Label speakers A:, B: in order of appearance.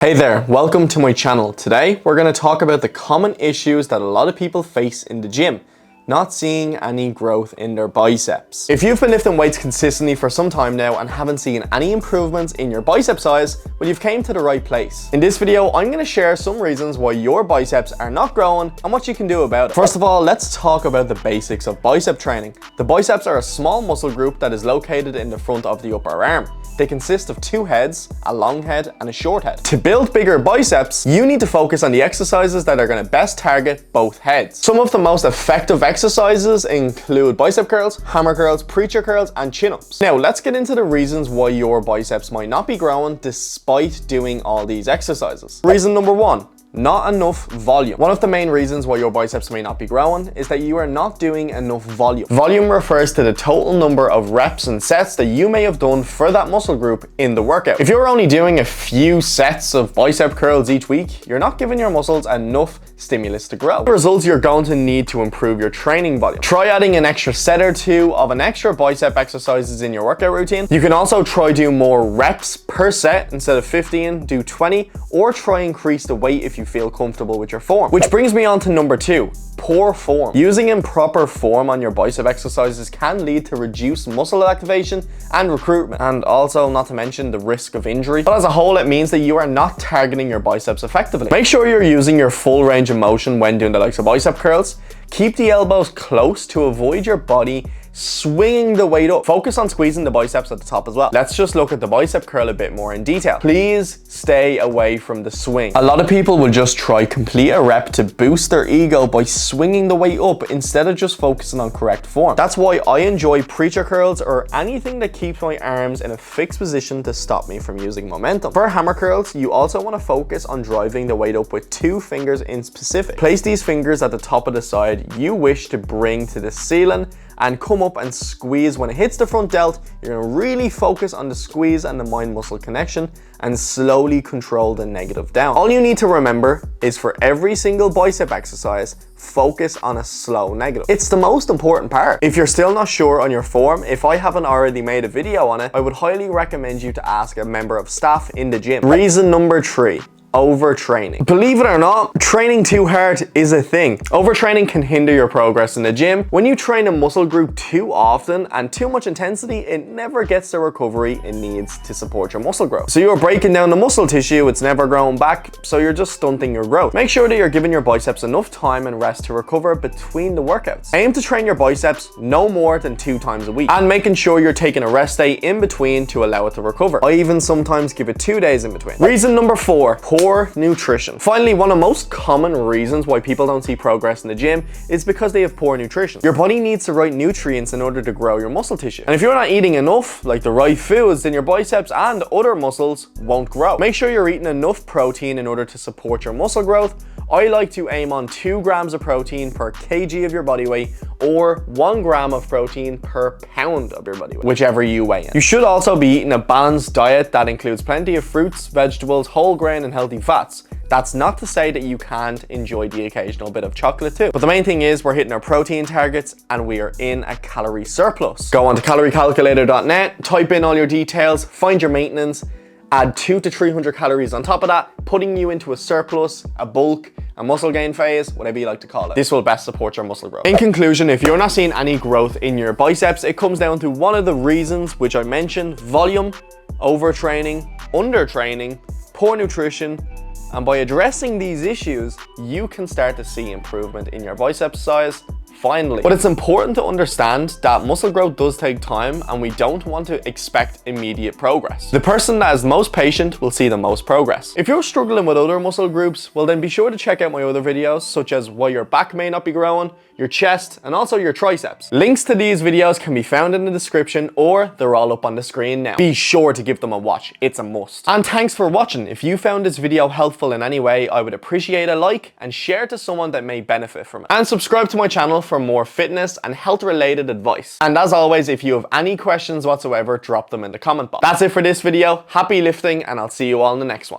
A: Hey there, welcome to my channel. Today we're going to talk about the common issues that a lot of people face in the gym. Not seeing any growth in their biceps. If you've been lifting weights consistently for some time now and haven't seen any improvements in your bicep size, well, you've came to the right place. In this video, I'm going to share some reasons why your biceps are not growing and what you can do about it. First of all, let's talk about the basics of bicep training. The biceps are a small muscle group that is located in the front of the upper arm. They consist of two heads, a long head and a short head. To build bigger biceps, you need to focus on the exercises that are going to best target both heads. Some of the most effective exercises include bicep curls, hammer curls, preacher curls, and chin-ups. Now, let's get into the reasons why your biceps might not be growing despite doing all these exercises. Reason number one. Not enough volume. One of the main reasons why your biceps may not be growing is that you are not doing enough volume. Volume refers to the total number of reps and sets that you may have done for that muscle group in the workout. If you're only doing a few sets of bicep curls each week, you're not giving your muscles enough stimulus to grow. The results, you're going to need to improve your training volume. Try adding an extra set or two of an extra bicep exercises in your workout routine. You can also try do more reps per set. Instead of 15, do 20, or try increase the weight if you feel comfortable with your form. Which brings me on to number two. Poor form. Using improper form on your bicep exercises can lead to reduced muscle activation and recruitment, and also not to mention the risk of injury. But as a whole, it means that you are not targeting your biceps effectively. Make sure you're using your full range of motion when doing the likes of bicep curls. Keep the elbows close to avoid your body swinging the weight up. Focus on squeezing the biceps at the top as well. Let's just look at the bicep curl a bit more in detail. Please stay away from the swing. A lot of people will just try complete a rep to boost their ego by swinging the weight up instead of just focusing on correct form. That's why I enjoy preacher curls or anything that keeps my arms in a fixed position to stop me from using momentum. For hammer curls, you also want to focus on driving the weight up with two fingers in specific. Place these fingers at the top of the side you wish to bring to the ceiling and come up and squeeze. When it hits the front delt, you're gonna really focus on the squeeze and the mind muscle connection and slowly control the negative down. All you need to remember is for every single bicep exercise, focus on a slow negative. It's the most important part. If you're still not sure on your form, if I haven't already made a video on it, I would highly recommend you to ask a member of staff in the gym. Reason number three. Overtraining. Believe it or not, training too hard is a thing. Overtraining can hinder your progress in the gym. When you train a muscle group too often and too much intensity, it never gets the recovery it needs to support your muscle growth. So you're breaking down the muscle tissue, it's never growing back, so you're just stunting your growth. Make sure that you're giving your biceps enough time and rest to recover between the workouts. Aim to train your biceps no more than 2 times a week, and making sure you're taking a rest day in between to allow it to recover. I even sometimes give it 2 days in between. Reason number 4. Poor nutrition. Finally, one of the most common reasons why people don't see progress in the gym is because they have poor nutrition. Your body needs the right nutrients in order to grow your muscle tissue. And if you're not eating enough, like the right foods, then your biceps and other muscles won't grow. Make sure you're eating enough protein in order to support your muscle growth. I like to aim on 2 grams of protein per kg of your body weight, or 1 gram of protein per pound of your body weight, whichever you weigh in. You should also be eating a balanced diet that includes plenty of fruits, vegetables, whole grain, and healthy fats. That's not to say that you can't enjoy the occasional bit of chocolate too. But the main thing is we're hitting our protein targets and we are in a calorie surplus. Go on to caloriecalculator.net, type in all your details, find your maintenance, add 200 to 300 calories on top of that, putting you into a surplus, a bulk, a muscle gain phase, whatever you like to call it. This will best support your muscle growth. In conclusion, if you're not seeing any growth in your biceps, it comes down to one of the reasons which I mentioned: volume, overtraining, undertraining, poor nutrition. And by addressing these issues, you can start to see improvement in your biceps size finally. But it's important to understand that muscle growth does take time and we don't want to expect immediate progress. The person that is most patient will see the most progress. If you're struggling with other muscle groups, well then be sure to check out my other videos, such as why your back may not be growing, your chest, and also your triceps. Links to these videos can be found in the description, or they're all up on the screen now. Be sure to give them a watch, it's a must. And thanks for watching. If you found this video helpful in any way, I would appreciate a like and share it to someone that may benefit from it. And subscribe to my channel for more fitness and health related advice. And as always, if you have any questions whatsoever, drop them in the comment box. That's it for this video. Happy lifting, and I'll see you all in the next one.